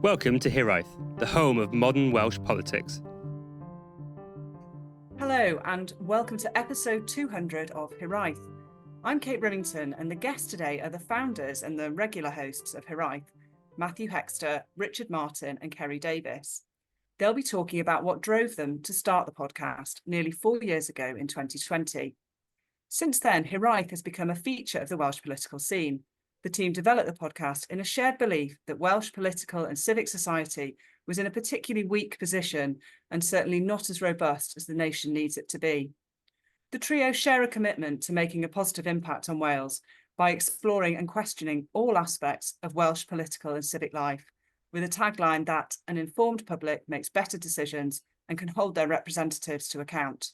Welcome to Hiraeth, the home of modern Welsh politics. Hello and welcome to episode 200 of Hiraeth. I'm Kate Rimmington and the guests today are the founders and the regular hosts of Hiraeth, Matthew Hexter, Richard Martin and Kerry Davis. They'll be talking about what drove them to start the podcast nearly 4 years ago in 2020. Since then, Hiraeth has become a feature of the Welsh political scene. The team developed the podcast in a shared belief that Welsh political and civic society was in a particularly weak position and certainly not as robust as the nation needs it to be. The trio share a commitment to making a positive impact on Wales by exploring and questioning all aspects of Welsh political and civic life, with a tagline that an informed public makes better decisions and can hold their representatives to account.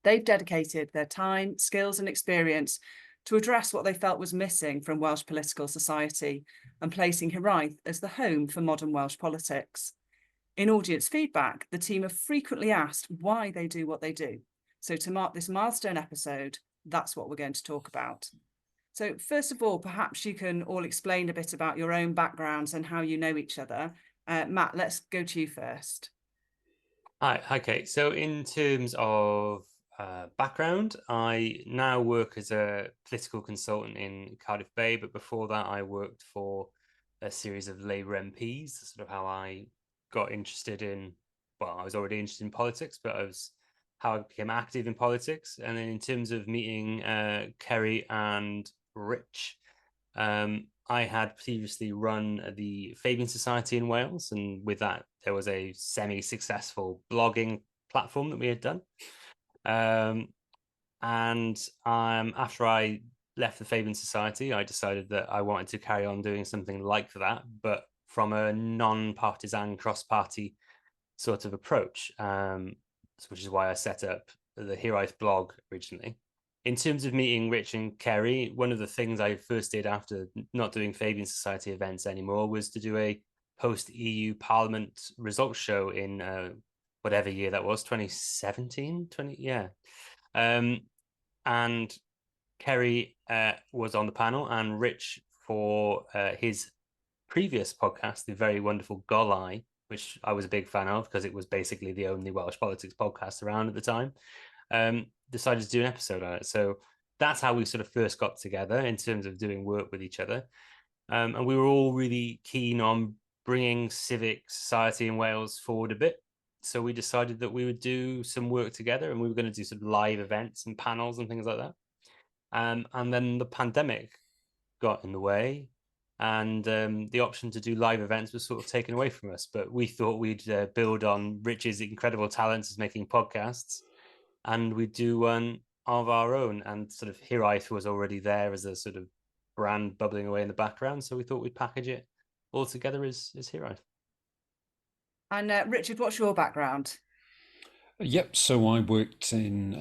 They've dedicated their time, skills and experience to address what they felt was missing from Welsh political society and placing Hiraeth as the home for modern Welsh politics. In audience feedback, the team have frequently asked why they do what they do. So to mark this milestone episode, that's what we're going to talk about. So first of all, perhaps you can all explain a bit about your own backgrounds and how you know each other. Matt, let's go to you first. Hi, Kate. So in terms of background, I now work as a political consultant in Cardiff Bay, but before that I worked for a series of Labour MPs, sort of how I got interested in, well, I was already interested in politics, but how I became active in politics. And then in terms of meeting Kerry and Rich, I had previously run the Fabian Society in Wales, and with that there was a semi-successful blogging platform that we had done. After I left the Fabian Society, I decided that I wanted to carry on doing something like that, but from a non-partisan cross-party sort of approach, which is why I set up the Hiraeth blog originally. In terms of meeting Rich and Kerry, one of the things I first did after not doing Fabian Society events anymore was to do a post-EU Parliament results show in whatever year that was, 2017, and Kerry was on the panel, and Rich for his previous podcast, the very wonderful Golai, which I was a big fan of because it was basically the only Welsh politics podcast around at the time, decided to do an episode on it. So that's how we sort of first got together in terms of doing work with each other. And we were all really keen on bringing civic society in Wales forward a bit. So we decided that we would do some work together, and we were going to do some live events and panels and things like that. And then the pandemic got in the way, and the option to do live events was sort of taken away from us. But we thought we'd build on Rich's incredible talents as making podcasts, and we'd do one of our own. And sort of Hiraeth was already there as a sort of brand bubbling away in the background. So we thought we'd package it all together as Hiraeth. And Richard, what's your background? Yep, so I worked in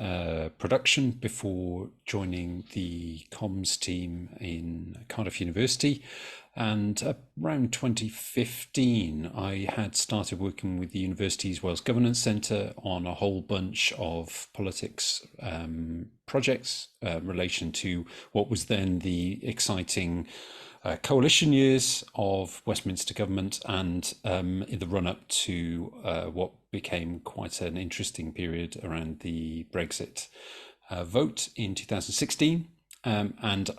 production before joining the comms team in Cardiff University, and around 2015 I had started working with the university's Wales Governance Centre on a whole bunch of politics projects in relation to what was then the exciting coalition years of Westminster government, and in the run-up to what became quite an interesting period around the Brexit vote in 2016. And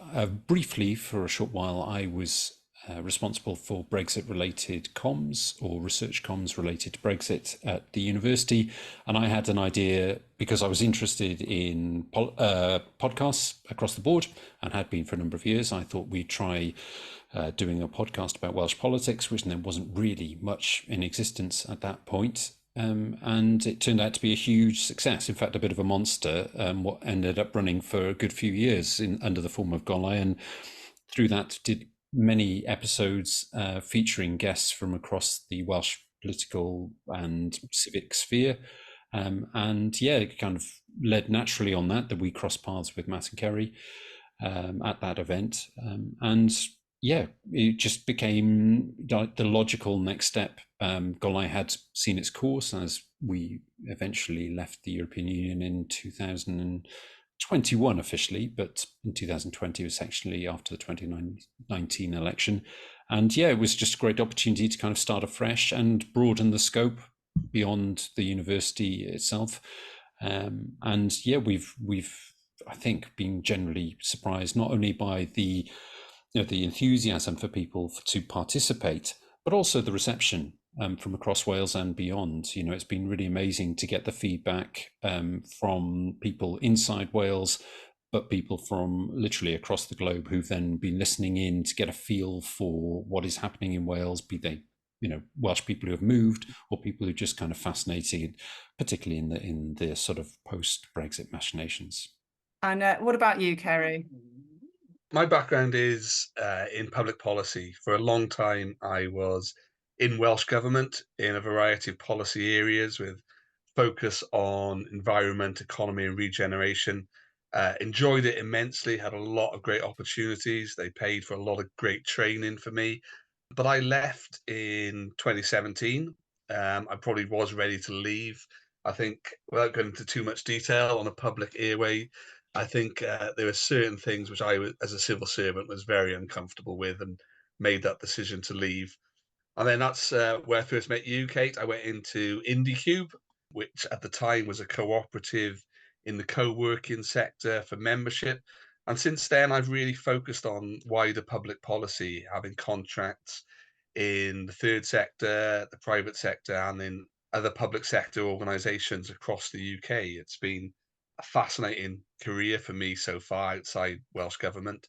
briefly, for a short while, I was responsible for Brexit-related comms, or research comms related to Brexit at the university. And I had an idea, because I was interested in podcasts across the board and had been for a number of years. I thought we'd try doing a podcast about Welsh politics, which then wasn't really much in existence at that point. And it turned out to be a huge success. In fact, a bit of a monster, what ended up running for a good few years under the form of Golai. And through that did many episodes featuring guests from across the Welsh political and civic sphere. And yeah, it kind of led naturally on that we crossed paths with Matt and Kerry at that event. And yeah, it just became the logical next step. Golai had seen its course as we eventually left the European Union in 2021 officially, but in 2020 was actually after the 2019 election. And yeah, it was just a great opportunity to kind of start afresh and broaden the scope beyond the university itself. And yeah, we've I think been generally surprised not only by the the enthusiasm for people to participate, but also the reception from across Wales and beyond. It's been really amazing to get the feedback from people inside Wales, but people from literally across the globe who've then been listening in to get a feel for what is happening in Wales, be they Welsh people who have moved or people who are just kind of fascinated, particularly in the sort of post-Brexit machinations. And what about you, Kerry? My background is in public policy. For a long time, I was in Welsh Government in a variety of policy areas with focus on environment, economy, and regeneration. Enjoyed it immensely, had a lot of great opportunities. They paid for a lot of great training for me. But I left in 2017. I probably was ready to leave. I think, without going into too much detail on a public airway, I think there were certain things which I, as a civil servant, was very uncomfortable with, and made that decision to leave. And then that's where I first met you, Kate. I went into IndieCube, which at the time was a cooperative in the co-working sector for membership. And since then, I've really focused on wider public policy, having contracts in the third sector, the private sector, and in other public sector organisations across the UK. It's been a fascinating career for me so far outside Welsh Government.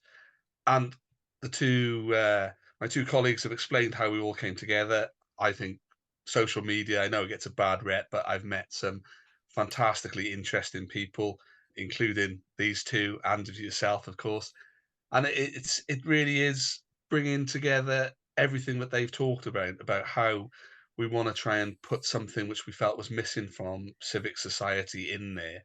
And the my two colleagues have explained how we all came together. I think social media, I know it gets a bad rep, but I've met some fantastically interesting people, including these two and yourself, of course. And it really is bringing together everything that they've talked about how we want to try and put something which we felt was missing from civic society in there.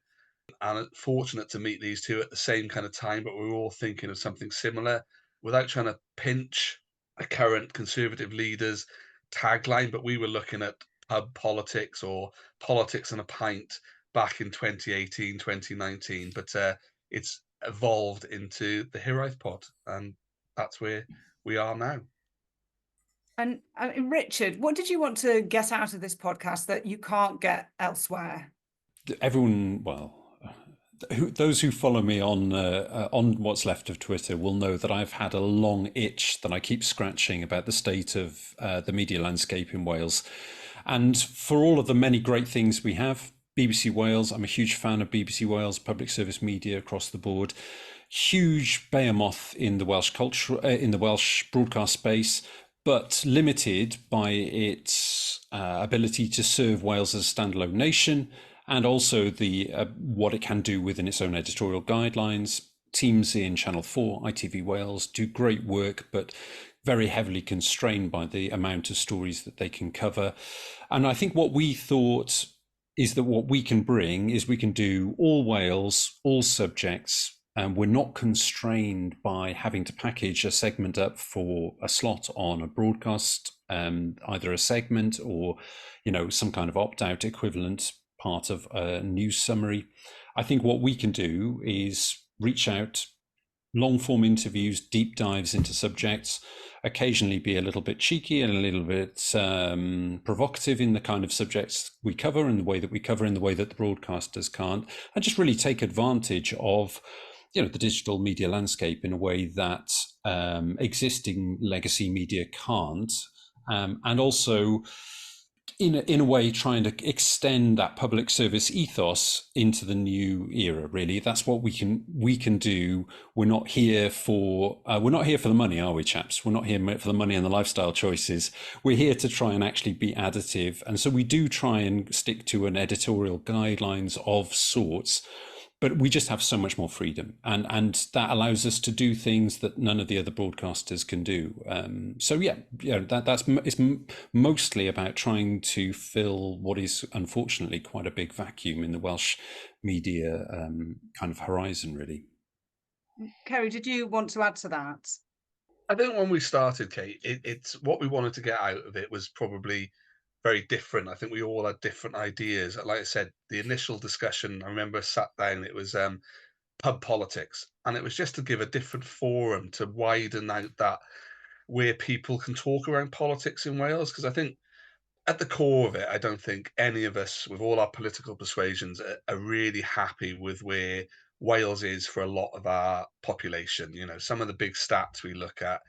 And fortunate to meet these two at the same kind of time, but we were all thinking of something similar without trying to pinch a current Conservative leader's tagline. But we were looking at pub politics or politics and a pint back in 2018, 2019. But it's evolved into the Hiraeth pod, and that's where we are now. And Richard, what did you want to get out of this podcast that you can't get elsewhere? Everyone, well, those who follow me on what's left of Twitter will know that I've had a long itch that I keep scratching about the state of the media landscape in Wales. And for all of the many great things we have, BBC Wales, I'm a huge fan of BBC Wales, public service media across the board, huge behemoth in the Welsh culture, in the Welsh broadcast space, but limited by its ability to serve Wales as a standalone nation, and also the what it can do within its own editorial guidelines. Teams in Channel 4, ITV Wales do great work, but very heavily constrained by the amount of stories that they can cover. And I think what we thought is that what we can bring is we can do all Wales, all subjects, and we're not constrained by having to package a segment up for a slot on a broadcast, either a segment or, some kind of opt-out equivalent part of a news summary. I think what we can do is reach out, long form interviews, deep dives into subjects, occasionally be a little bit cheeky and a little bit provocative in the kind of subjects we cover and the way that we cover in the way that the broadcasters can't, and just really take advantage of the digital media landscape in a way that existing legacy media can't, and also in a way trying to extend that public service ethos into the new era. Really, that's what we can do. We're not here for the money, are we, chaps? We're not here for the money and the lifestyle choices. We're here to try and actually be additive, and so we do try and stick to an editorial guidelines of sorts. But we just have so much more freedom, and that allows us to do things that none of the other broadcasters can do. It's mostly about trying to fill what is unfortunately quite a big vacuum in the Welsh media kind of horizon, really. Kerry, did you want to add to that? I think when we started, Kate, it's what we wanted to get out of it was probably very different. I think we all had different ideas. Like I said, the initial discussion, I remember sat down, it was pub politics, and it was just to give a different forum to widen out that where people can talk around politics in Wales, because I think at the core of it, I don't think any of us, with all our political persuasions, are really happy with where Wales is for a lot of our population. You know, some of the big stats we look at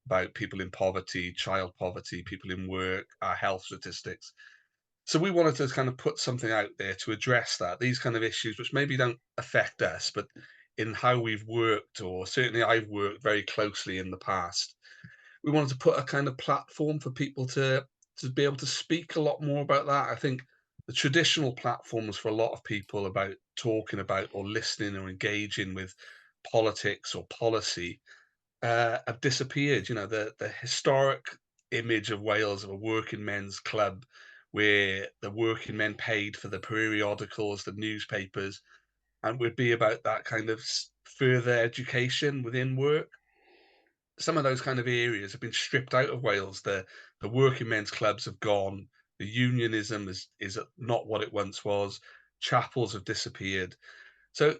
about people in poverty, child poverty, people in work, our health statistics. So we wanted to kind of put something out there to address that, these kind of issues, which maybe don't affect us, but in how we've worked, or certainly I've worked very closely in the past, we wanted to put a kind of platform for people to be able to speak a lot more about that. I think the traditional platforms for a lot of people about talking about or listening or engaging with politics or policy have disappeared. You know, the historic image of Wales of a working men's club where the working men paid for the periodicals, the newspapers, and would be about that kind of further education within work. Some of those kind of areas have been stripped out of Wales. The working men's clubs have gone. The unionism is not what it once was. Chapels have disappeared. So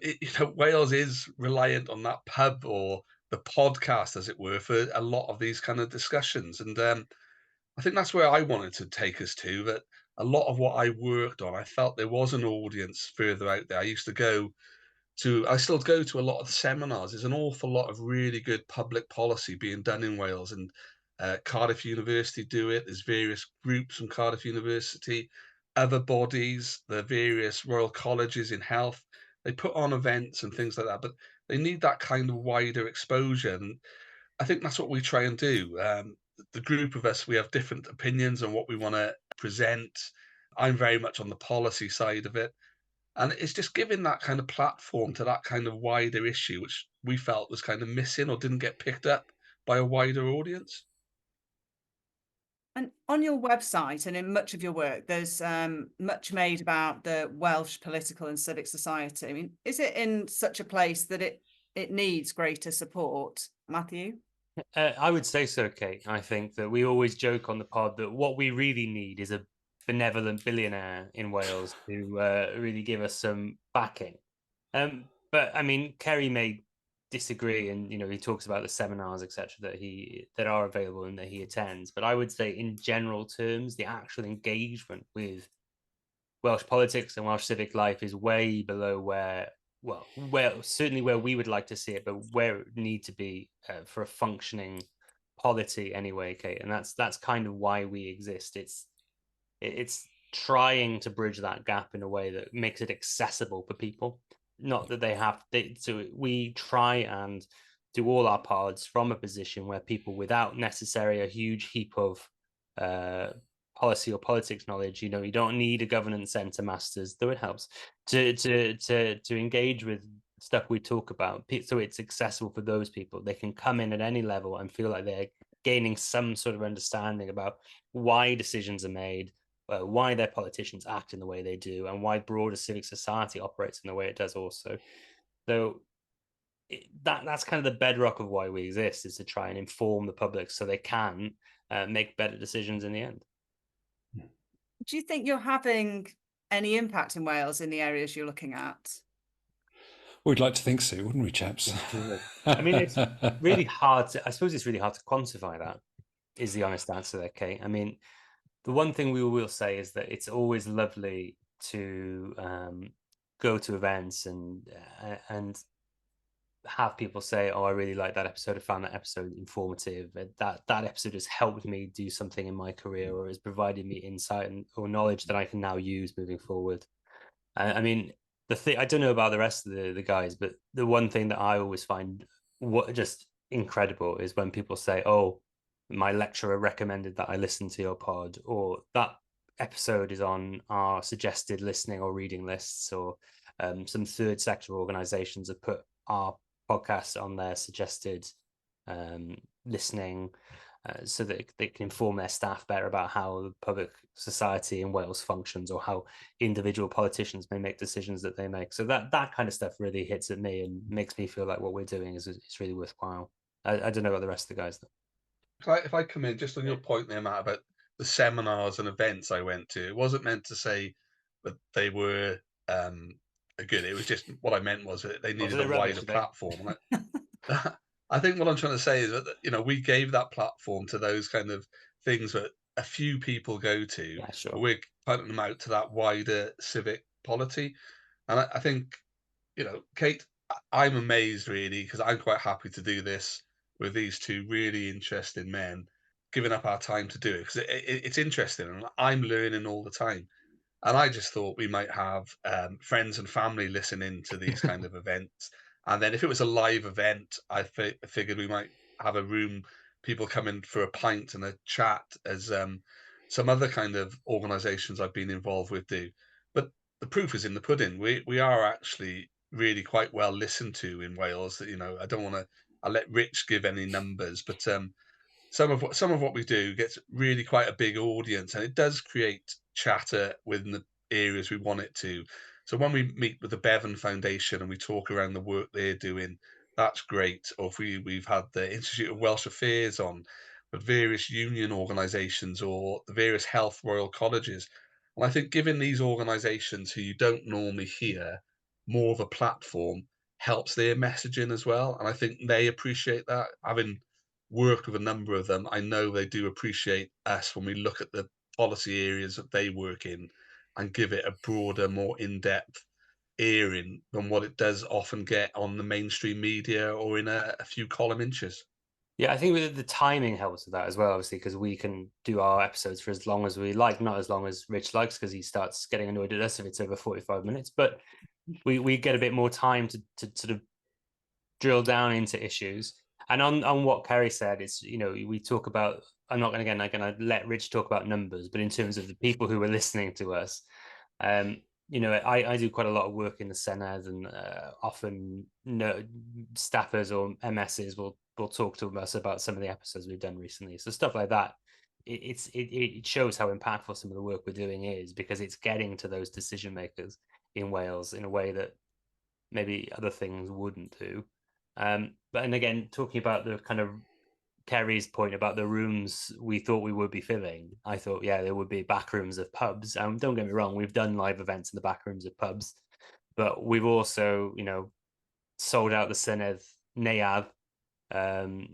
Wales is reliant on that pub or the podcast, as it were, for a lot of these kind of discussions. And I think that's where I wanted to take us to. That a lot of what I worked on, I felt there was an audience further out there. I still go to a lot of seminars. There's an awful lot of really good public policy being done in Wales, and Cardiff University do it. There's various groups from Cardiff University, other bodies, the various royal colleges in health. They put on events and things like that, but they need that kind of wider exposure. And I think that's what we try and do. The group of us, we have different opinions on what we want to present. I'm very much on the policy side of it. And it's just giving that kind of platform to that kind of wider issue, which we felt was kind of missing or didn't get picked up by a wider audience. And on your website and in much of your work, there's much made about the Welsh political and civic society. I mean, is it in such a place that it needs greater support, Matthew? I would say so, Kate. I think that we always joke on the pod that what we really need is a benevolent billionaire in Wales to really give us some backing. But I mean, Kerry may disagree, and he talks about the seminars, etc., that are available and that he attends. But I would say, in general terms, the actual engagement with Welsh politics and Welsh civic life is way below where certainly where we would like to see it, but where it need to be for a functioning polity anyway, Kate. And that's kind of why we exist. It's trying to bridge that gap in a way that makes it accessible for people. Not that so we try and do all our pods from a position where people without necessarily a huge heap of policy or politics knowledge, you don't need a governance centre master's, though it helps to engage with stuff we talk about, so it's accessible for those people. They can come in at any level and feel like they're gaining some sort of understanding about why decisions are made, why their politicians act in the way they do, and why broader civic society operates in the way it does also. So that's kind of the bedrock of why we exist, is to try and inform the public so they can make better decisions in the end. Do you think you're having any impact in Wales in the areas you're looking at? We'd like to think so, wouldn't we, chaps? I mean, it's really hard to quantify that, is the honest answer there, Kate. I mean, the one thing we will say is that it's always lovely to go to events and have people say, "Oh, I really like that episode. I found that episode informative. That episode has helped me do something in my career, or has provided me insight or knowledge that I can now use moving forward." I mean, the thing, I don't know about the rest of the guys, but the one thing that I always find just incredible is when people say, "Oh, my lecturer recommended that I listen to your pod," or "that episode is on our suggested listening or reading lists," or some third sector organizations have put our podcast on their suggested listening, so that they can inform their staff better about how the public society in Wales functions, or how individual politicians may make decisions that they make. So that kind of stuff really hits at me and makes me feel like what we're doing is really worthwhile. I don't know about the rest of the guys, though. If I come in just on your point there, Matt, about the seminars and events I went to, it wasn't meant to say that they were good. It was just, what I meant was that they needed a wider platform. I think what I'm trying to say is that, we gave that platform to those kind of things that a few people go to, Yeah, but sure. we're putting them out to that wider civic polity. And I think, Kate, I'm amazed really, because I'm quite happy to do this with these two really interesting men, giving up our time to do it because it's interesting and I'm learning all the time. And I just thought we might have friends and family listening to these kind of events. And then if it was a live event, figured we might have a room, people come in for a pint and a chat, as some other kind of organisations I've been involved with do. But the proof is in the pudding. We are actually really quite well listened to in Wales. That I don't want to. I'll let Rich give any numbers, but some of what we do gets really quite a big audience, and it does create chatter within the areas we want it to. So when we meet with the Bevan Foundation and we talk around the work they're doing, that's great. Or if we've had the Institute of Welsh Affairs on, with various union organisations or the various health royal colleges. And I think giving these organisations who you don't normally hear more of a platform helps their messaging as well. And I think they appreciate that. Having worked with a number of them, I know they do appreciate us when we look at the policy areas that they work in and give it a broader, more in-depth airing than what it does often get on the mainstream media or in a few column inches. Yeah, I think the timing helps with that as well, obviously, because we can do our episodes for as long as we like, not as long as Rich likes, because he starts getting annoyed at us if it's over 45 minutes. But we get a bit more time to sort of drill down into issues. And on what Kerry said, it's, we talk about, I'm not going to let Rich talk about numbers, but in terms of the people who are listening to us, I do quite a lot of work in the Senedd, and often staffers or MSs will talk to us about some of the episodes we've done recently. So stuff like that, it shows how impactful some of the work we're doing is, because it's getting to those decision makers in Wales in a way that maybe other things wouldn't do. But and again, talking about the kind of Kerry's point about the rooms we thought we would be filling, I thought, yeah, there would be back rooms of pubs. Don't get me wrong, we've done live events in the back rooms of pubs, but we've also, sold out the Senedd Neuadd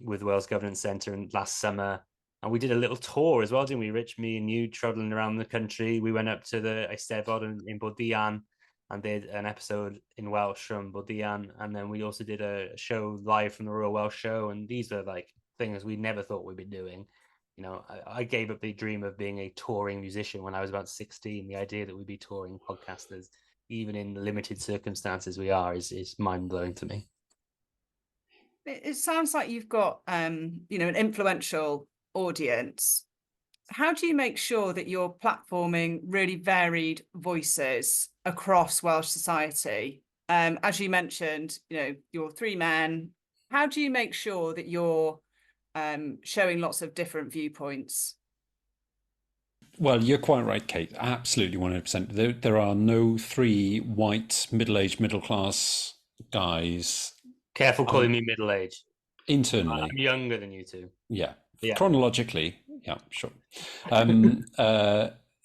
with Wales Governance Centre last summer. And we did a little tour as well, didn't we, Rich? Me and you traveling around the country. We went up to the Eisteddfod in Bodleian and did an episode in Welsh from Bodleian. And then we also did a show live from the Royal Welsh Show. And these are like things we never thought we'd be doing. I gave up the dream of being a touring musician when I was about 16. The idea that we'd be touring podcasters, even in the limited circumstances we are, is mind-blowing to me. It sounds like you've got, an influential audience. How do you make sure that you're platforming really varied voices across Welsh society? As you mentioned, you're three men. How do you make sure that you're showing lots of different viewpoints? Well, you're quite right, Kate. Absolutely, 100%. There are no three white, middle-aged, middle-class guys. Careful calling me middle-aged. Internally. I'm younger than you two. Yeah. Yeah. Chronologically, yeah, sure.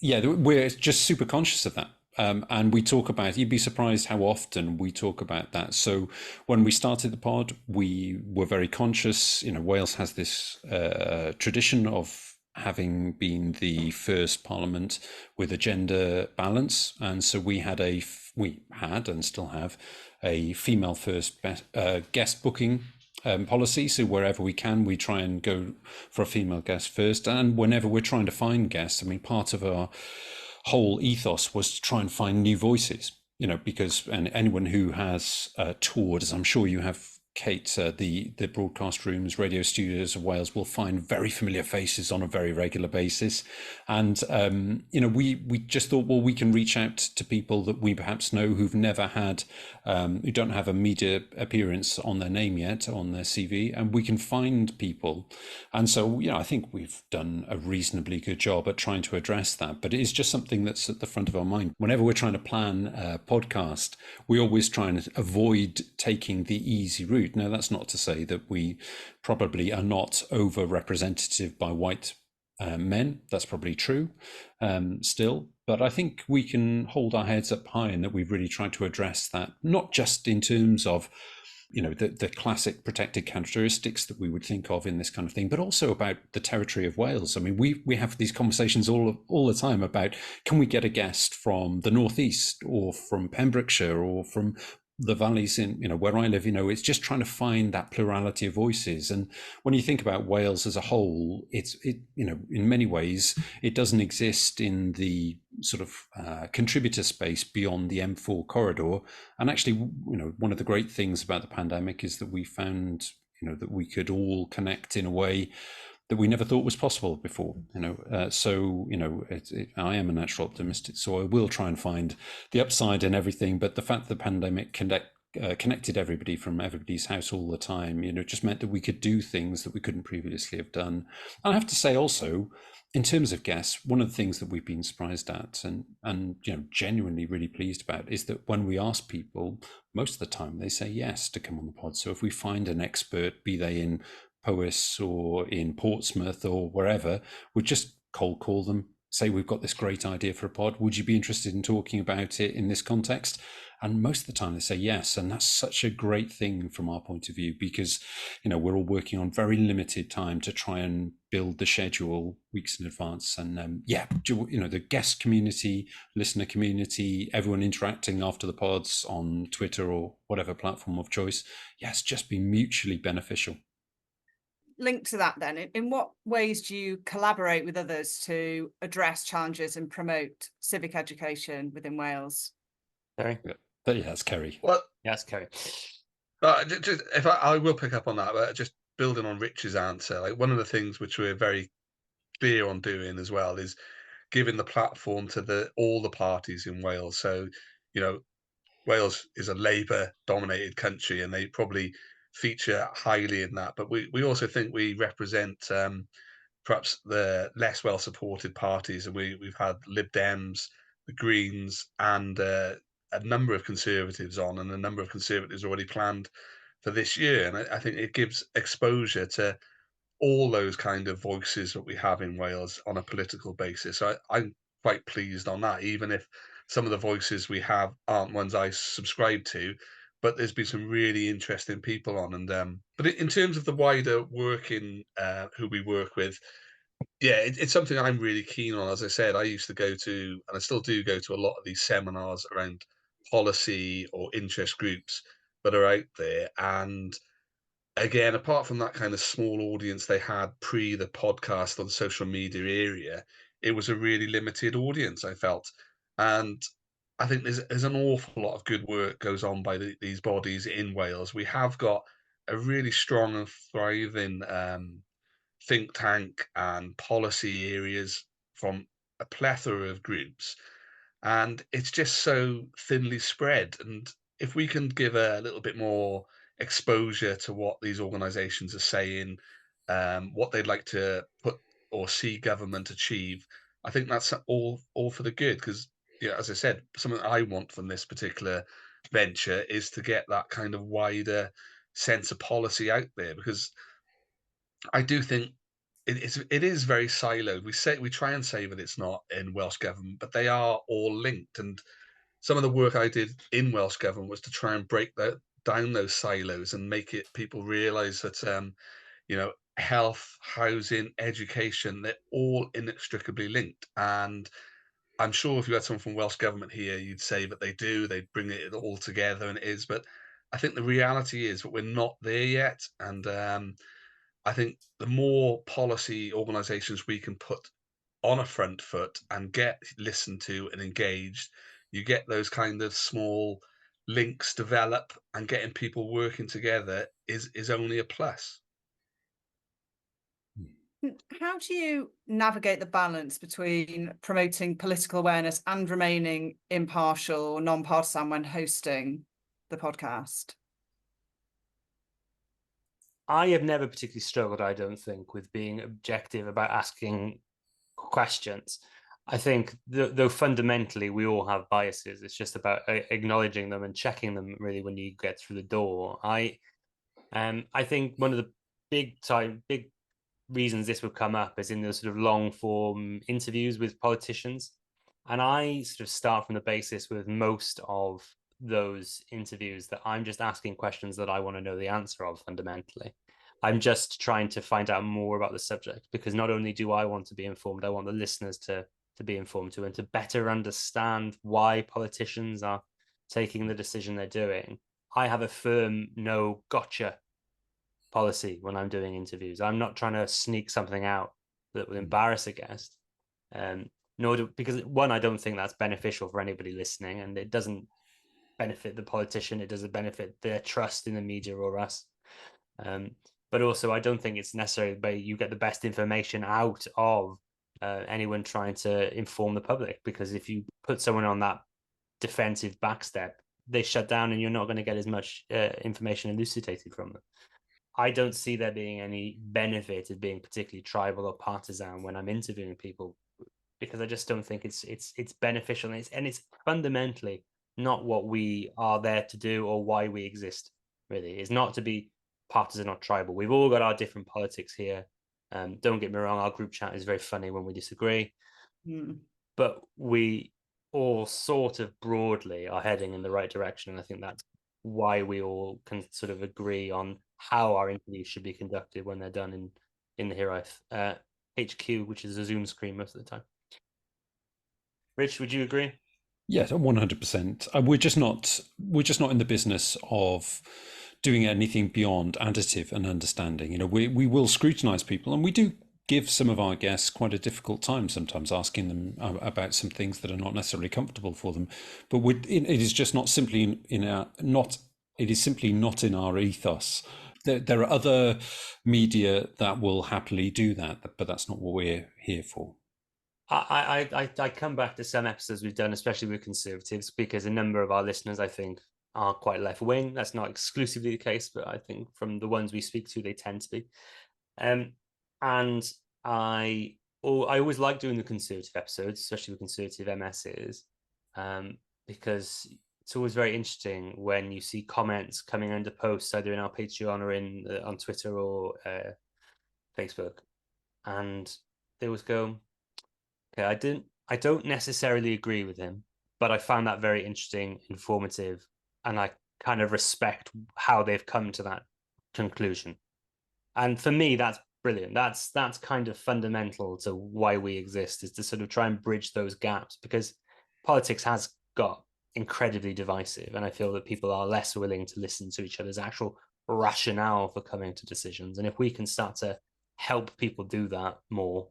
We're just super conscious of that. And we talk about, you'd be surprised how often we talk about that. So when we started the pod, we were very conscious. Wales has this tradition of having been the first parliament with a gender balance. And so we had and still have a female first guest booking policy. So wherever we can, we try and go for a female guest first. And whenever we're trying to find guests, part of our whole ethos was to try and find new voices, because anyone who has toured, as I'm sure you have, Kate, the broadcast rooms, radio studios of Wales will find very familiar faces on a very regular basis. And, we just thought, well, we can reach out to people that we perhaps know who've never had, who don't have a media appearance on their name yet, on their CV, and we can find people. And so, I think we've done a reasonably good job at trying to address that, but it is just something that's at the front of our mind. Whenever we're trying to plan a podcast, we always try and avoid taking the easy route. Now, that's not to say that we probably are not over-representative by white men. That's probably true still. But I think we can hold our heads up high, and that we've really tried to address that, not just in terms of the classic protected characteristics that we would think of in this kind of thing, but also about the territory of Wales. I mean, we have these conversations all the time about, can we get a guest from the northeast or from Pembrokeshire or from the valleys in where I live. It's just trying to find that plurality of voices. And when you think about Wales as a whole, it in many ways it doesn't exist in the sort of contributor space beyond the M4 corridor. And actually, one of the great things about the pandemic is that we found that we could all connect in a way that we never thought was possible before. I am a natural optimist, so I will try and find the upside in everything. But the fact that the pandemic connected everybody from everybody's house all the time, just meant that we could do things that we couldn't previously have done. And I have to say also, in terms of guests, one of the things that we've been surprised at and genuinely really pleased about is that when we ask people, most of the time they say yes to come on the pod. So if we find an expert, be they in Powys or in Portsmouth or wherever, we just cold call them, say we've got this great idea for a pod. Would you be interested in talking about it in this context? And most of the time they say yes. And that's such a great thing from our point of view, because, we're all working on very limited time to try and build the schedule weeks in advance. And the guest community, listener community, everyone interacting after the pods on Twitter or whatever platform of choice, it's just been mutually beneficial. Linked to that then, in what ways do you collaborate with others to address challenges and promote civic education within Wales? Kerry? That's Kerry. Well, yes, Kerry. If I will pick up on that, but just building on Rich's answer, like one of the things which we're very clear on doing as well is giving the platform to all the parties in Wales. So, Wales is a Labour-dominated country, and they probably feature highly in that. But we also think we represent perhaps the less well-supported parties, and we've had Lib Dems, the Greens, and a number of Conservatives on, and a number of Conservatives already planned for this year. And I think it gives exposure to all those kind of voices that we have in Wales on a political basis. So I'm quite pleased on that, even if some of the voices we have aren't ones I subscribe to, but there's been some really interesting people on. And but in terms of the wider working, who we work with, it's something I'm really keen on. As I said, I used to go to, and I still do go to, a lot of these seminars around policy or interest groups that are out there. And again, apart from that kind of small audience they had pre the podcast on social media area, it was a really limited audience, I felt. And I think there's an awful lot of good work goes on by these bodies in Wales. We have got a really strong and thriving think tank and policy areas from a plethora of groups, and it's just so thinly spread. And if we can give a little bit more exposure to what these organizations are saying, what they'd like to put or see government achieve, I think that's all for the good. Because, as I said, something I want from this particular venture is to get that kind of wider sense of policy out there, because I do think it is very siloed. We try and say that it's not in Welsh government, but they are all linked. And some of the work I did in Welsh government was to try and break down those silos and make it people realise that health, housing, education, they're all inextricably linked. And I'm sure if you had someone from Welsh government here, you'd say that they do. They bring it all together, and it is. But I think the reality is that we're not there yet, and I think the more policy organisations we can put on a front foot and get listened to and engaged, you get those kind of small links develop, and getting people working together is only a plus. How do you navigate the balance between promoting political awareness and remaining impartial or non-partisan when hosting the podcast? I have never particularly struggled, I don't think, with being objective about asking questions. I think though fundamentally we all have biases, it's just about acknowledging them and checking them really when you get through the door. I think one of the big reasons this would come up is in those sort of long form interviews with politicians. And I sort of start from the basis with most of those interviews that I'm just asking questions that I want to know the answer of fundamentally. I'm just trying to find out more about the subject, because not only do I want to be informed, I want the listeners to be informed too, and to better understand why politicians are taking the decision they're doing. I have a firm no gotcha policy when I'm doing interviews. I'm not trying to sneak something out that would embarrass a guest. Nor do, because one, I don't think that's beneficial for anybody listening, and it doesn't benefit the politician. It doesn't benefit their trust in the media or us. But also, I don't think it's necessary that you get the best information out of anyone trying to inform the public, because if you put someone on that defensive backstep, they shut down and you're not going to get as much information elucidated from them. I don't see there being any benefit of being particularly tribal or partisan when I'm interviewing people, because I just don't think it's beneficial, and it's fundamentally not what we are there to do or why we exist. Really, it's not to be partisan or tribal. We've all got our different politics here. Don't get me wrong, our group chat is very funny when we disagree, but we all sort of broadly are heading in the right direction, and I think that's why we all can sort of agree on how our interviews should be conducted when they're done in the Hiraeth HQ, which is a Zoom screen most of the time. Rich, would you agree? Yes, 100%. We're just not in the business of doing anything beyond additive and understanding. You know, we will scrutinise people, and we do give some of our guests quite a difficult time sometimes, asking them about some things that are not necessarily comfortable for them. But it is just not simply it is simply not in our ethos. There are other media that will happily do that, but that's not what we're here for. I come back to some episodes we've done, especially with Conservatives, because a number of our listeners, I think, are quite left wing. That's not exclusively the case, but I think from the ones we speak to, they tend to be. And I always like doing the Conservative episodes, especially with Conservative MSs, because it's always very interesting when you see comments coming under posts either in our Patreon or on Twitter or Facebook, and they always go, okay, I don't necessarily agree with him, but I found that very interesting, informative, and I kind of respect how they've come to that conclusion. And for me, that's brilliant. That's kind of fundamental to why we exist, is to sort of try and bridge those gaps, because politics has got incredibly divisive, and I feel that people are less willing to listen to each other's actual rationale for coming to decisions. And if we can start to help people do that more,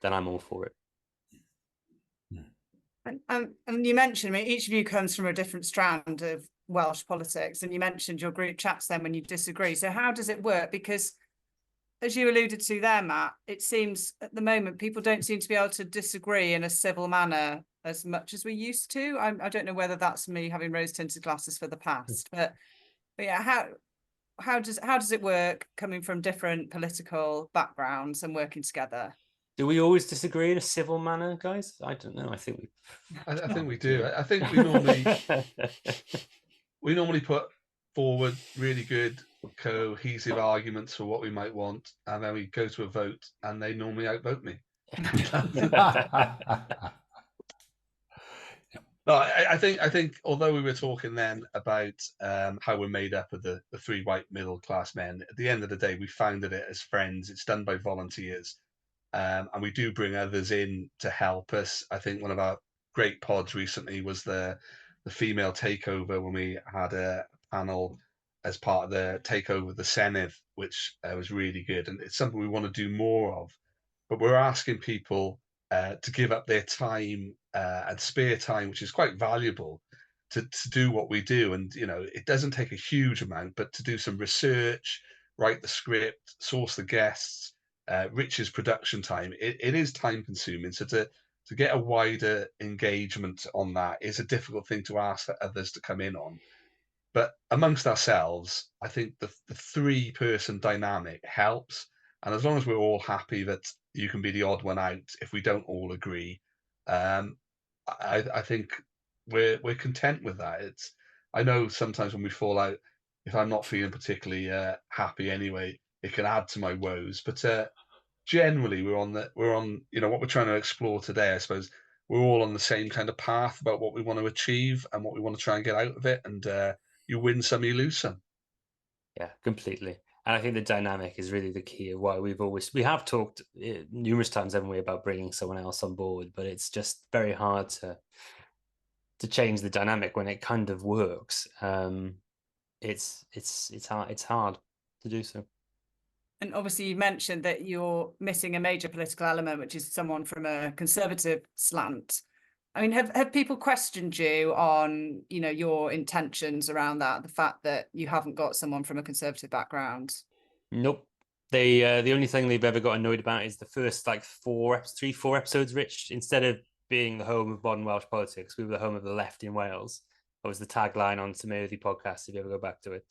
then I'm all for it. And you mentioned, I mean, each of you comes from a different strand of Welsh politics, and you mentioned your group chats then when you disagree. So how does it work? Because as you alluded to there, Matt, it seems at the moment people don't seem to be able to disagree in a civil manner as much as we used to. I don't know whether that's me having rose-tinted glasses for the past, but yeah, how does it work coming from different political backgrounds and working together? Do we always disagree in a civil manner, guys? I don't know. I think we do. I think we normally put forward really good cohesive arguments for what we might want, and then we go to a vote, and they normally outvote me. No, I think although we were talking then about how we're made up of the three white middle class men, at the end of the day, we founded it as friends. It's done by volunteers. And we do bring others in to help us. I think one of our great pods recently was the female takeover, when we had a panel as part of the takeover of the Senedd, which was really good. And it's something we want to do more of. But we're asking people to give up their time and spare time, which is quite valuable, to do what we do. And, you know, it doesn't take a huge amount, but to do some research, write the script, source the guests, Rich's production time, it is time consuming. So to get a wider engagement on that is a difficult thing to ask for others to come in on. But amongst ourselves, I think the three-person dynamic helps. And as long as we're all happy that you can be the odd one out if we don't all agree, I think we're content with that. I know sometimes when we fall out, if I'm not feeling particularly happy anyway, it can add to my woes. But generally, we're on, you know, what we're trying to explore today, I suppose. we're all on the same kind of path about what we want to achieve and what we want to try and get out of it. And you win some, you lose some. Yeah, completely. And I think the dynamic is really the key of why we have talked numerous times, haven't we, about bringing someone else on board, but it's just very hard to change the dynamic when it kind of works. It's hard to do so. And obviously you mentioned that you're missing a major political element, which is someone from a conservative slant. I mean, have people questioned you on, your intentions around that, the fact that you haven't got someone from a conservative background? Nope. The only thing they've ever got annoyed about is the first like 4 episodes, Rich. Instead of being the home of modern Welsh politics, we were the home of the left in Wales. That was the tagline on some early podcasts, if you ever go back to it.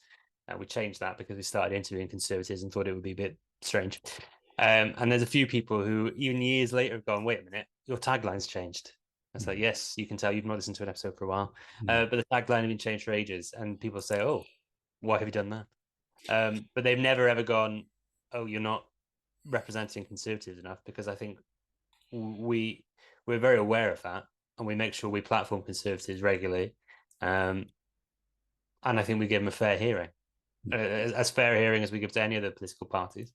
We changed that because we started interviewing conservatives and thought it would be a bit strange. And there's a few people who, even years later, have gone, wait a minute, your tagline's changed. It's like, yes, you can tell you've not listened to an episode for a while. But the tagline had been changed for ages. And people say, oh, why have you done that? But they've never ever gone, oh, you're not representing conservatives enough, because I think we're very aware of that, and we make sure we platform conservatives regularly. And I think we give them a fair hearing, as fair a hearing as we give to any other political parties.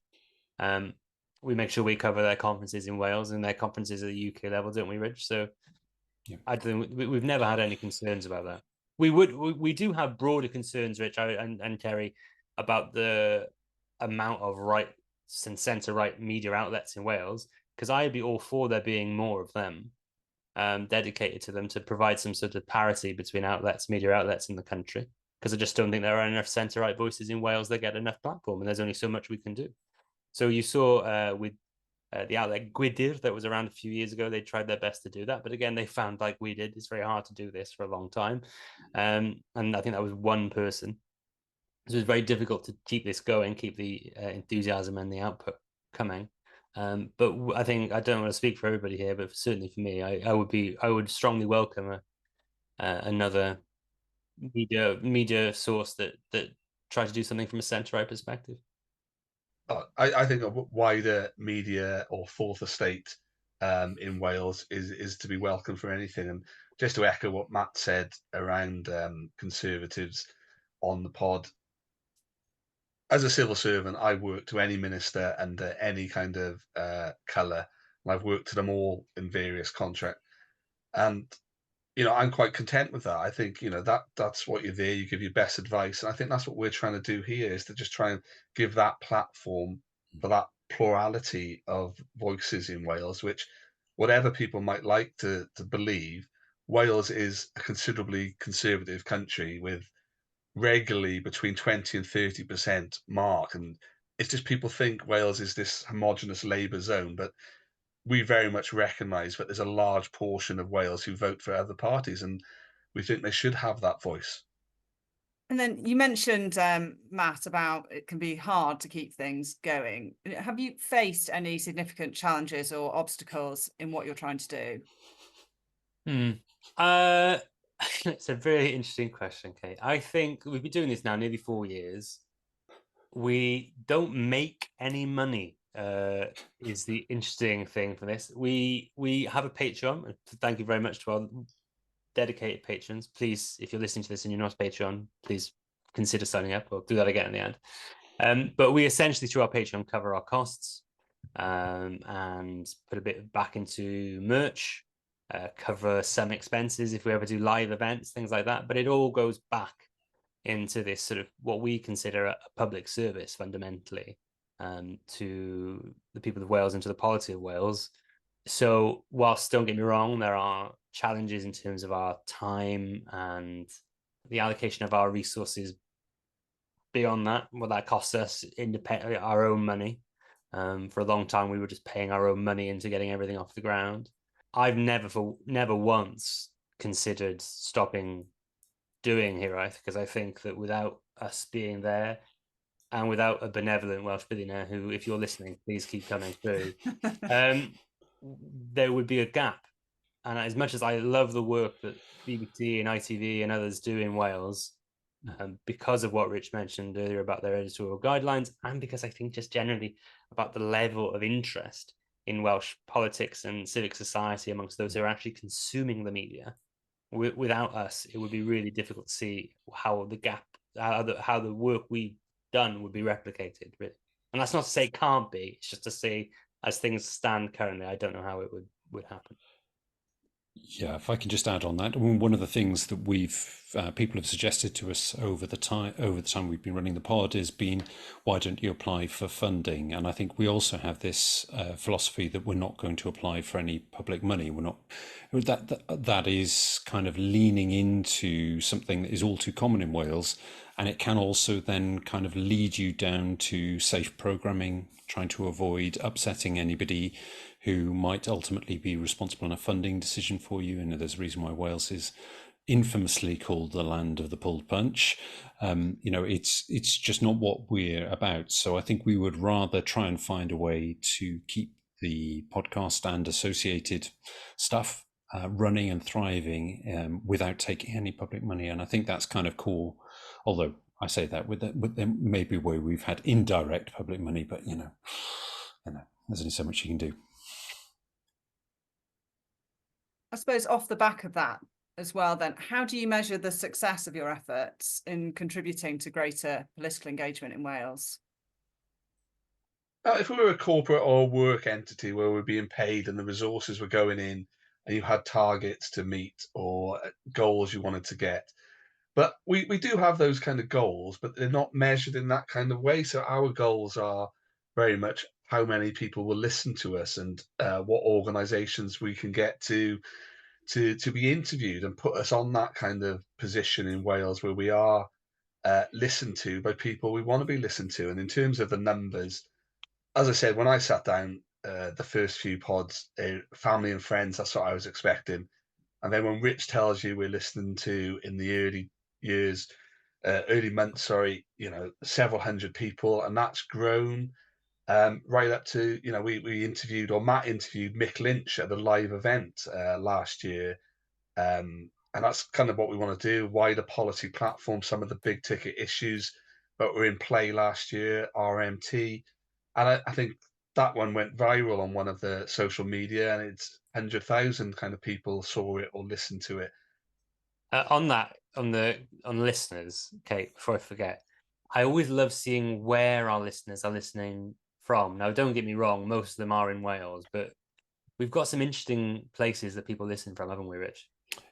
We make sure we cover their conferences in Wales and their conferences at the UK level, don't we, Rich? So I think we've never had any concerns about that. We do have broader concerns, Rich and Terry, about the amount of right and centre-right media outlets in Wales, because I'd be all for there being more of them, dedicated to them, to provide some sort of parity between media outlets in the country, because I just don't think there are enough centre-right voices in Wales that get enough platform, and there's only so much we can do. So you saw with the outlet Gwydir that was around a few years ago, they tried their best to do that, but again, they found, like we did, it's very hard to do this for a long time. And I think that was one person. So it's very difficult to keep this going, keep the enthusiasm and the output coming. But I think, I don't want to speak for everybody here, but certainly for me, I would strongly welcome another media source that tries to do something from a centre-right perspective. I think a wider media or fourth estate in Wales is to be welcome for anything. And just to echo what Matt said around conservatives on the pod, as a civil servant, I work to any minister under any kind of colour, and I've worked to them all in various contracts. And I'm quite content with that. I think that's what you're there. You give your best advice, and I think that's what we're trying to do here, is to just try and give that platform for that plurality of voices in Wales. Which, whatever people might like to believe, Wales is a considerably conservative country with regularly between 20 and 30% mark, and it's just people think Wales is this homogenous Labour zone, but we very much recognise that there's a large portion of Wales who vote for other parties, and we think they should have that voice. And then you mentioned, Matt, about it can be hard to keep things going. Have you faced any significant challenges or obstacles in what you're trying to do? It's a very interesting question, Kate. I think we've been doing this now nearly 4 years. We don't make any money, is the interesting thing for this. We have a Patreon. Thank you very much to our dedicated patrons. Please, if you're listening to this and you're not a Patreon, please consider signing up. We'll do that again in the end. But we essentially, through our Patreon, cover our costs and put a bit back into merch, cover some expenses if we ever do live events, things like that. But it all goes back into this sort of what we consider a public service fundamentally, to the people of Wales and to the polity of Wales. So whilst, don't get me wrong, there are challenges in terms of our time and the allocation of our resources beyond that, what that costs us independently, our own money. For a long time, we were just paying our own money into getting everything off the ground. I've never once considered stopping doing Hiraeth, because I think that without us being there, and without a benevolent Welsh billionaire who, if you're listening, please keep coming through, there would be a gap. And as much as I love the work that BBC and ITV and others do in Wales, because of what Rich mentioned earlier about their editorial guidelines, and because I think just generally about the level of interest in Welsh politics and civic society amongst those who are actually consuming the media. Without us, it would be really difficult to see how the gap, how the work we've done would be replicated, really. And that's not to say it can't be. It's just to say, as things stand currently, I don't know how it would happen. Yeah, if I can just add on that, one of the things that people have suggested to us over the time we've been running the pod has been, why don't you apply for funding? And I think we also have this philosophy that we're not going to apply for any public money. We're not. That is kind of leaning into something that is all too common in Wales, and it can also then kind of lead you down to safe programming, trying to avoid upsetting anybody who might ultimately be responsible in a funding decision for you. And there's a reason why Wales is infamously called the land of the pulled punch. It's just not what we're about. So I think we would rather try and find a way to keep the podcast and associated stuff running and thriving without taking any public money. And I think that's kind of cool. Although I say that with there may be a way we've had indirect public money, but there's only so much you can do. I suppose off the back of that as well, then, how do you measure the success of your efforts in contributing to greater political engagement in Wales? If we were a corporate or work entity where we're being paid and the resources were going in and you had targets to meet or goals you wanted to get, but we do have those kind of goals, but they're not measured in that kind of way. So our goals are very much how many people will listen to us and what organizations we can get to be interviewed and put us on that kind of position in Wales where we are listened to by people we want to be listened to. And in terms of the numbers, as I said, when I sat down the first few pods, family and friends, that's what I was expecting. And then when Rich tells you we're listening to in the early months, several hundred people, and that's grown right up to, we interviewed, or Matt interviewed Mick Lynch at a live event last year. And that's kind of what we want to do, wider policy platform, some of the big ticket issues that were in play last year, RMT. And I think that one went viral on one of the social media, and it's 100,000 kind of people saw it or listened to it. On listeners, Kate, before I forget, I always love seeing where our listeners are listening from. Now, don't get me wrong, most of them are in Wales, but we've got some interesting places that people listen from, haven't we, Rich?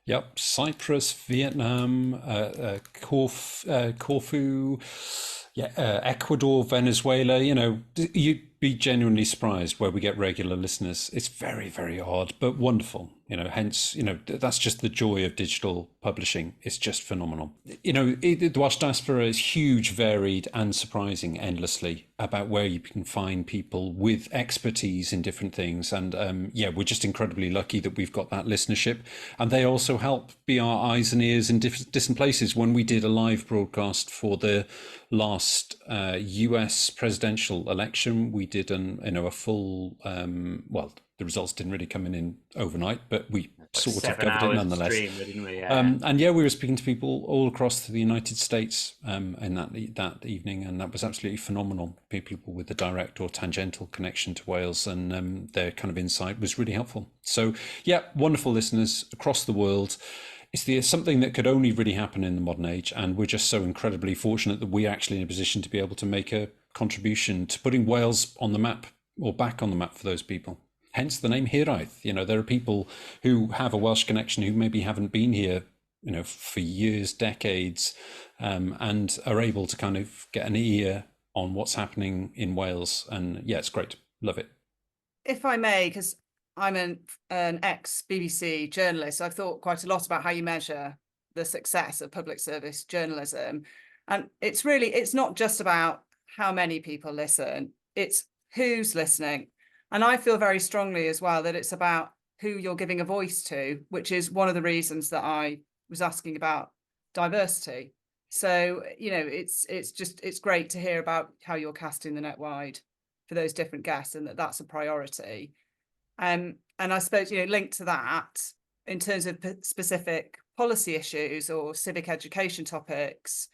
Yep, Cyprus, Vietnam, Corfu, Ecuador, Venezuela. You'd be genuinely surprised where we get regular listeners. It's very, very odd, but wonderful. Hence, that's just the joy of digital publishing. It's just phenomenal. The Welsh diaspora is huge, varied, and surprising endlessly about where you can find people with expertise in different things. And we're just incredibly lucky that we've got that listenership. And they also help be our eyes and ears in different places. When we did a live broadcast for the last US presidential election, we did a full, the results didn't really come in overnight, but we sort of covered it nonetheless. Stream, didn't we? Yeah. We were speaking to people all across the United States in that evening, and that was absolutely phenomenal. People with a direct or tangential connection to Wales, and their kind of insight was really helpful. So, wonderful listeners across the world. It's something that could only really happen in the modern age, and we're just so incredibly fortunate that we're actually in a position to be able to make a contribution to putting Wales on the map, or back on the map for those people. Hence the name Hiraeth. There are people who have a Welsh connection who maybe haven't been here, for years, decades, and are able to kind of get an ear on what's happening in Wales. And it's great. Love it. If I may, because I'm an ex-BBC journalist, so I've thought quite a lot about how you measure the success of public service journalism. And it's not just about how many people listen, it's who's listening. And I feel very strongly as well that it's about who you're giving a voice to, which is one of the reasons that I was asking about diversity. So, it's great to hear about how you're casting the net wide for those different guests, and that's a priority. And I suppose, linked to that, in terms of specific policy issues or civic education topics,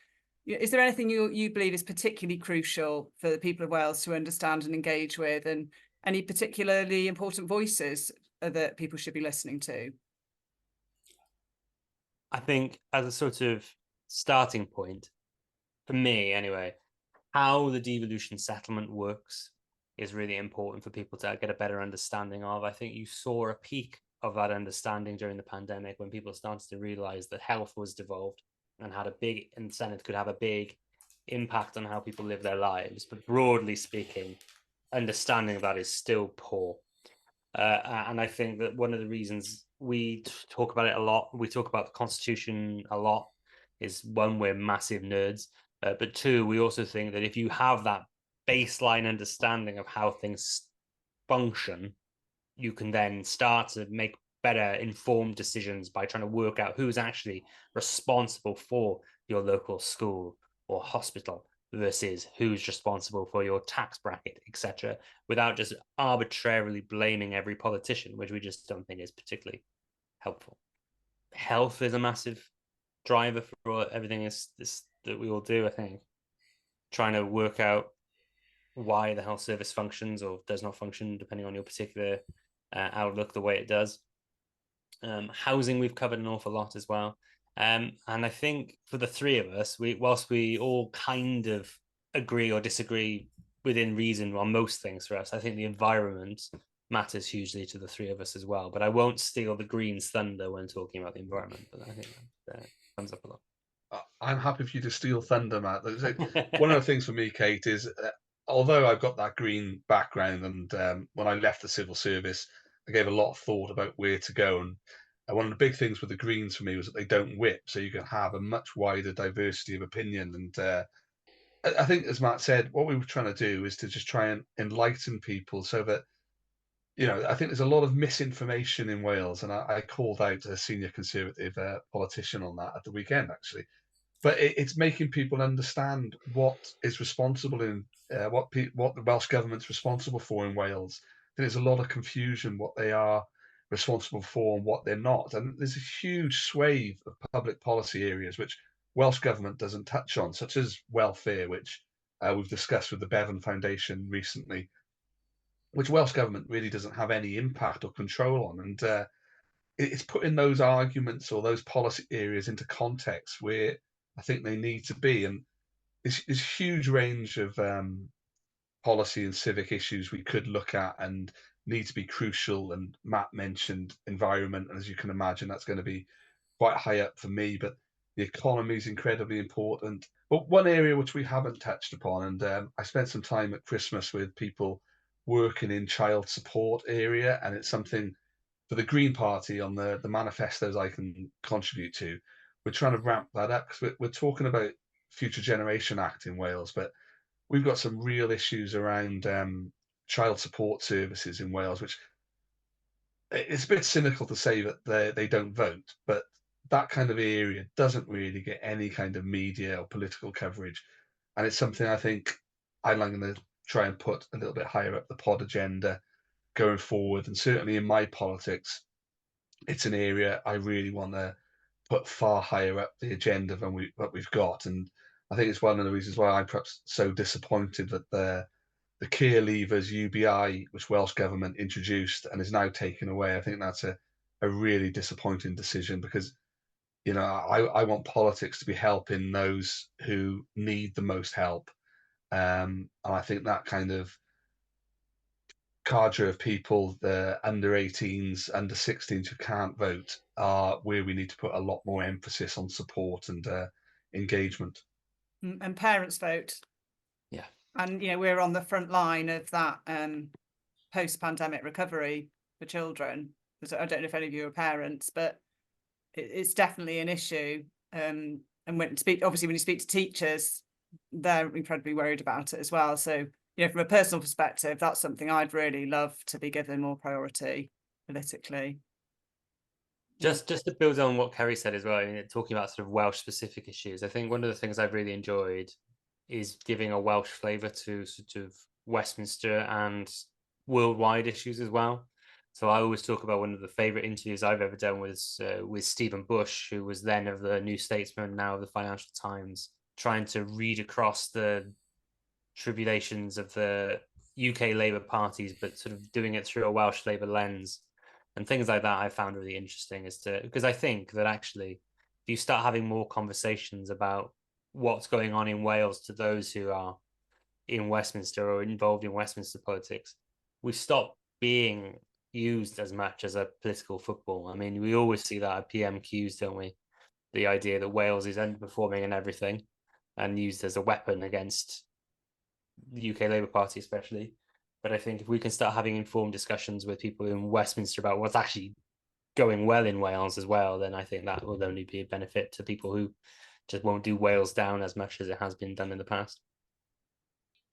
is there anything you believe is particularly crucial for the people of Wales to understand and engage with? And any particularly important voices that people should be listening to? I think as a sort of starting point, for me anyway, how the devolution settlement works is really important for people to get a better understanding of. I think you saw a peak of that understanding during the pandemic when people started to realize that health was devolved and had a big incentive, could have a big impact on how people live their lives. But broadly speaking, understanding of that is still poor. And I think that one of the reasons we talk about it a lot, we talk about the Constitution a lot, is one, we're massive nerds, but two, we also think that if you have that baseline understanding of how things function, you can then start to make better informed decisions by trying to work out who's actually responsible for your local school or hospital versus who's responsible for your tax bracket, etc., without just arbitrarily blaming every politician, which we just don't think is particularly helpful. Health is a massive driver for everything this that we all do, I think. Trying to work out why the health service functions or does not function, depending on your particular outlook, the way it does. Housing, we've covered an awful lot as well. And I think for the three of us, whilst we all kind of agree or disagree within reason on most things for us, I think the environment matters hugely to the three of us as well. But I won't steal the Green's thunder when talking about the environment, but I think that comes up a lot. I'm happy for you to steal thunder, Matt. One of the things for me, Kate, is although I've got that green background, and when I left the civil service, I gave a lot of thought about where to go. And one of the big things with the Greens for me was that they don't whip, so you can have a much wider diversity of opinion. And I think, as Matt said, what we were trying to do is to just try and enlighten people so that, I think there's a lot of misinformation in Wales, and I called out a senior Conservative politician on that at the weekend, actually. But it's making people understand what is responsible in what the Welsh government's responsible for in Wales. There's a lot of confusion what they are responsible for and what they're not, and there's a huge swathe of public policy areas which Welsh government doesn't touch on, such as welfare, which we've discussed with the Bevan Foundation recently, which Welsh government really doesn't have any impact or control on, and it's putting those arguments or those policy areas into context where I think they need to be. And there's huge range of policy and civic issues we could look at and need to be crucial. And Matt mentioned environment, and as you can imagine, that's going to be quite high up for me. But the economy is incredibly important. But one area which we haven't touched upon, and I spent some time at Christmas with people working in child support area, and it's something for the Green Party on the manifestos I can contribute to. We're trying to ramp that up because we're talking about Future Generation Act in Wales, but we've got some real issues around child support services in Wales, which it's a bit cynical to say that they don't vote, but that kind of area doesn't really get any kind of media or political coverage. And it's something I think I'm going to try and put a little bit higher up the pod agenda going forward. And certainly in my politics, it's an area I really want to put far higher up the agenda than what we've got. And I think it's one of the reasons why I'm perhaps so disappointed that the care levers UBI, which Welsh government introduced and is now taken away. I think that's a really disappointing decision because, I want politics to be helping those who need the most help. And I think that kind of cadre of people, the under 18s, under 16s who can't vote, are where we need to put a lot more emphasis on support and engagement. And parents vote. Yeah. And, we're on the front line of that post-pandemic recovery for children. So I don't know if any of you are parents, but it's definitely an issue. And when you speak to teachers, they're incredibly worried about it as well. So, from a personal perspective, that's something I'd really love to be given more priority politically. Just to build on what Kerry said as well, talking about sort of Welsh specific issues, I think one of the things I've really enjoyed is giving a Welsh flavour to sort of Westminster and worldwide issues as well. So I always talk about one of the favourite interviews I've ever done was with Stephen Bush, who was then of the New Statesman, now of the Financial Times, trying to read across the tribulations of the UK Labour parties, but sort of doing it through a Welsh Labour lens and things like that. I found really interesting because I think that actually, if you start having more conversations about what's going on in Wales to those who are in Westminster or involved in Westminster politics, we stop being used as much as a political football. I mean, we always see that at PMQs, don't we? The idea that Wales is underperforming in everything and used as a weapon against the UK Labour Party, especially. But I think if we can start having informed discussions with people in Westminster about what's actually going well in Wales as well, then I think that will only be a benefit to people who just won't do Wales down as much as it has been done in the past.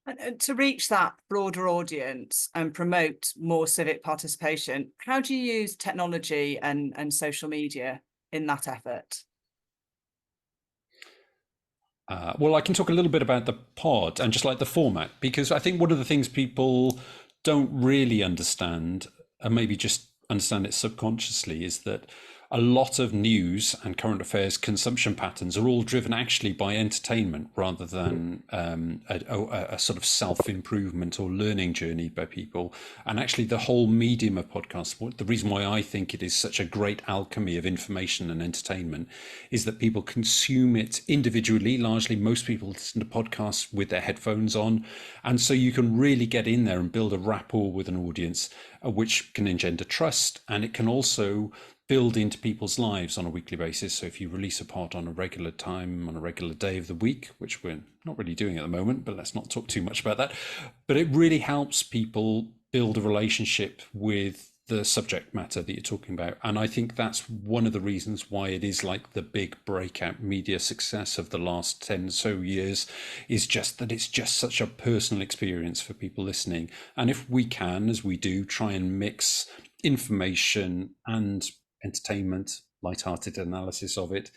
And to reach that broader audience and promote more civic participation, how do you use technology and social media in that effort? Well, I can talk a little bit about the pod and just like the format, because I think one of the things people don't really understand, and maybe just understand it subconsciously, is that a lot of news and current affairs consumption patterns are all driven actually by entertainment rather than a sort of self-improvement or learning journey by people. And actually the whole medium of podcasts, the reason why I think it is such a great alchemy of information and entertainment is that people consume it individually. Largely, most people listen to podcasts with their headphones on. And so you can really get in there and build a rapport with an audience, which can engender trust. And it can also build into people's lives on a weekly basis. So if you release a pod on a regular time, on a regular day of the week, which we're not really doing at the moment, but let's not talk too much about that. But it really helps people build a relationship with the subject matter that you're talking about. And I think that's one of the reasons why it is like the big breakout media success of the last 10 or so years, is just that it's just such a personal experience for people listening. And if we can, as we do, try and mix information and entertainment, light-hearted analysis of it,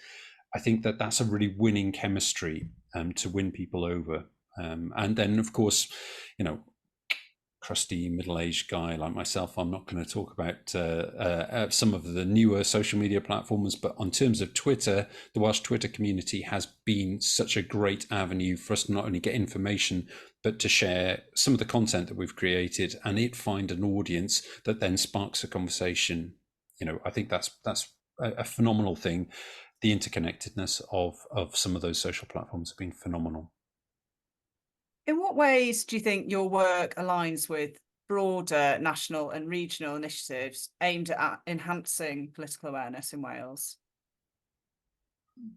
I think that that's a really winning chemistry to win people over. And then, of course, you know, crusty middle-aged guy like myself, I'm not going to talk about some of the newer social media platforms, but in terms of Twitter, the Welsh Twitter community has been such a great avenue for us to not only get information, but to share some of the content that we've created and it find an audience that then sparks a conversation. You know, I think that's a phenomenal thing. The interconnectedness of some of those social platforms have been phenomenal. In what ways do you think your work aligns with broader national and regional initiatives aimed at enhancing political awareness in Wales?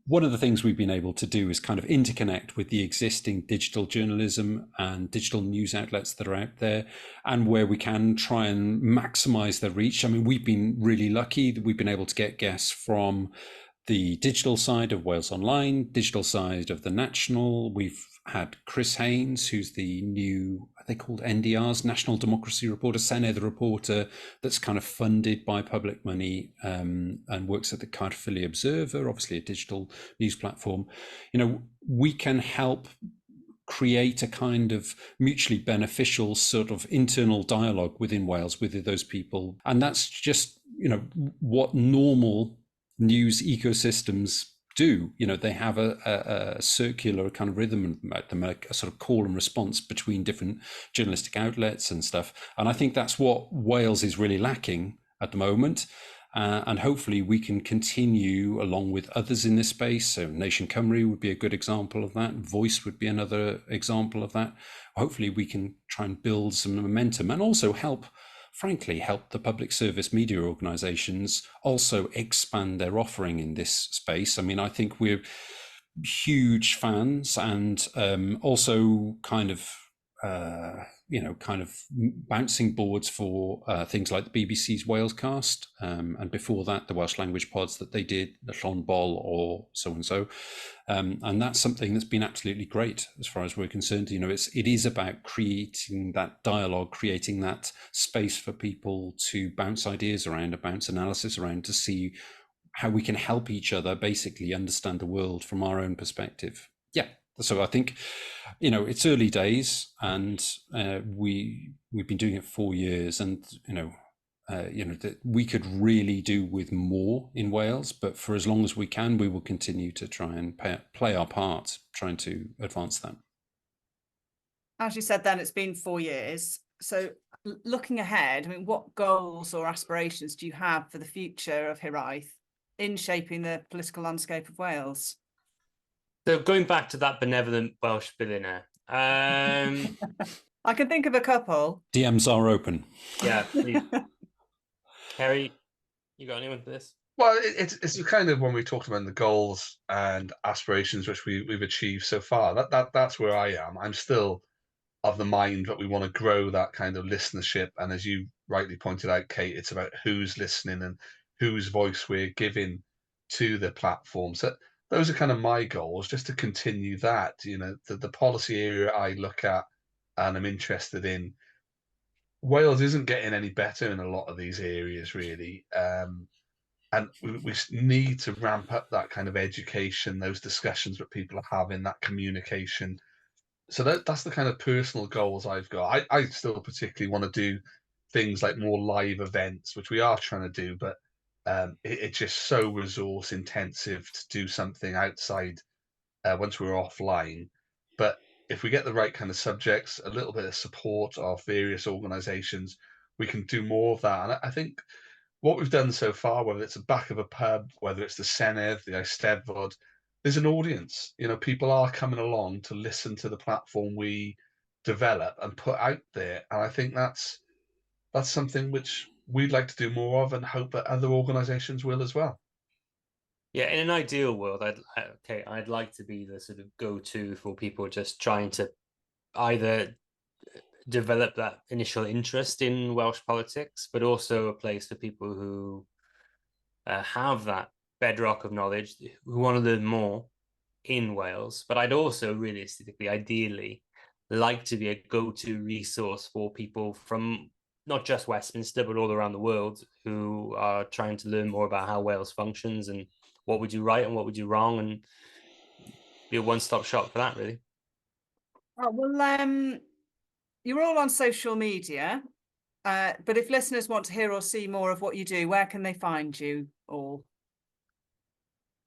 One of the things we've been able to do is kind of interconnect with the existing digital journalism and digital news outlets that are out there, and where we can try and maximize their reach. I mean, we've been really lucky that we've been able to get guests from the digital side of Wales Online, digital side of the National. We've had Chris Haynes, who's the new, I think called NDR's National Democracy Reporter, Senedd reporter, that's kind of funded by public money and works at the Caerphilly Observer, obviously a digital news platform. You know, we can help create a kind of mutually beneficial sort of internal dialogue within Wales with those people. And that's just, you know, what normal news ecosystems do. You know, they have a circular kind of rhythm about them, a sort of call and response between different journalistic outlets and stuff. And I think that's what Wales is really lacking at the moment. And hopefully we can continue along with others in this space. So Nation Cymru would be a good example of that. Voice would be another example of that. Hopefully we can try and build some momentum and also help the public service media organisations also expand their offering in this space. I mean, I think we're huge fans and also kind of bouncing boards for things like the BBC's Walescast, and before that, the Welsh language pods that they did, the Llon Bol or so and so. And that's something that's been absolutely great as far as we're concerned. You know, it is about creating that dialogue, creating that space for people to bounce ideas around, to bounce analysis around, to see how we can help each other basically understand the world from our own perspective. Yeah. So I think, you know, it's early days, and we've been doing it 4 years, and that we could really do with more in Wales. But for as long as we can, we will continue to try and play our part, trying to advance that. As you said then, it's been 4 years. So looking ahead, I mean, what goals or aspirations do you have for the future of Hiraeth in shaping the political landscape of Wales? So going back to that benevolent Welsh billionaire, I can think of a couple. DMs are open. yeah, please. Kerry, you got anyone for this? Well, it's kind of when we talked about the goals and aspirations which we've achieved so far. That's where I am. I'm still of the mind that we want to grow that kind of listenership, and as you rightly pointed out, Kate, it's about who's listening and whose voice we're giving to the platform. So those are kind of my goals, just to continue that. You know, the policy area I look at and I'm interested in. Wales isn't getting any better in a lot of these areas, really. And we need to ramp up that kind of education, those discussions that people are having, that communication. So that's the kind of personal goals I've got. I still particularly want to do things like more live events, which we are trying to do, but it's just so resource intensive to do something outside once we're offline. But if we get the right kind of subjects, a little bit of support of various organisations, we can do more of that. And I think what we've done so far, whether it's the back of a pub, whether it's the Senedd, the Eisteddfod, there's an audience. You know, people are coming along to listen to the platform we develop and put out there. And I think that's something which we'd like to do more of and hope that other organisations will as well. Yeah, in an ideal world, I'd like to be the sort of go-to for people just trying to either develop that initial interest in Welsh politics, but also a place for people who have that bedrock of knowledge, who want to learn more in Wales. But I'd also realistically, ideally, like to be a go-to resource for people from not just Westminster, but all around the world who are trying to learn more about how Wales functions and what we do right and what we do wrong, and be a one-stop shop for that, really. Oh, well, you're all on social media, but if listeners want to hear or see more of what you do, where can they find you all?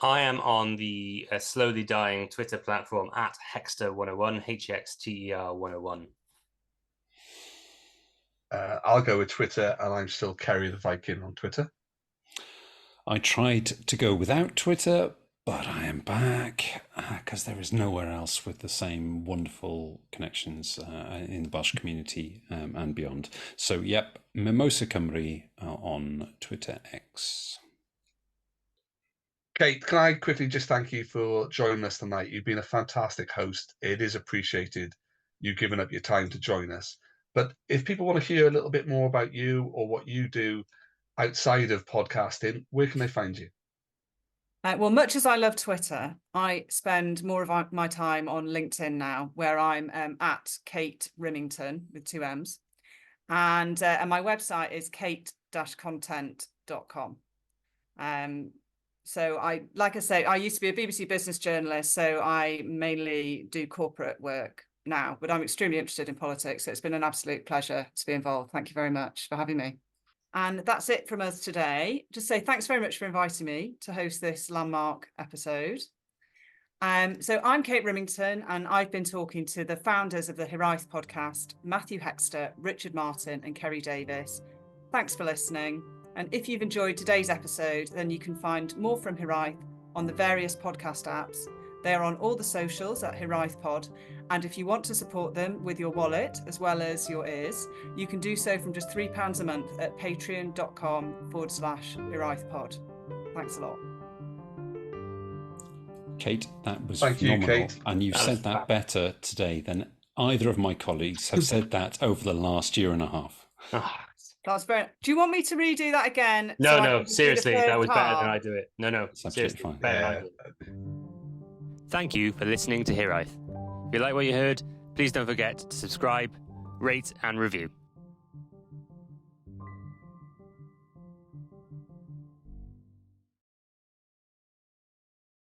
I am on the slowly dying Twitter platform at Hexter101, HXTER101. I'll go with Twitter, and I'm still Kerry the Viking on Twitter. I tried to go without Twitter, but I am back because there is nowhere else with the same wonderful connections in the Welsh community and beyond. So, yep, Mimosa Cymru on Twitter X. Kate, can I quickly just thank you for joining us tonight? You've been a fantastic host. It is appreciated you giving up your time to join us. But if people want to hear a little bit more about you or what you do outside of podcasting, where can they find you? Well, much as I love Twitter, I spend more of my time on LinkedIn now, where I'm at Kate Rimmington with 2 M's. And my website is kate-content.com. So like I say, I used to be a BBC business journalist, so I mainly do corporate work now, but I'm extremely interested in politics. So it's been an absolute pleasure to be involved. Thank you very much for having me. And that's it from us today. Just say thanks very much for inviting me to host this landmark episode. So I'm Kate Rimmington, and I've been talking to the founders of the Hiraeth podcast, Matthew Hexter, Richard Martin, and Kerry Davis. Thanks for listening. And if you've enjoyed today's episode, then you can find more from Hiraeth on the various podcast apps. They're on all the socials at Hiraeth Pod. And if you want to support them with your wallet as well as your ears, you can do so from just £3 a month at patreon.com/HiraethPod. Thanks a lot. Kate, that was Thank phenomenal. you, Kate. And you've said that better today than either of my colleagues have said that over the last year and a half. That's very. Do you want me to redo that again? No, seriously, that was better than I do it. No, It's absolutely seriously, fine. better than I do it. Thank you for listening to Hiraeth. If you like what you heard, please don't forget to subscribe, rate, and review.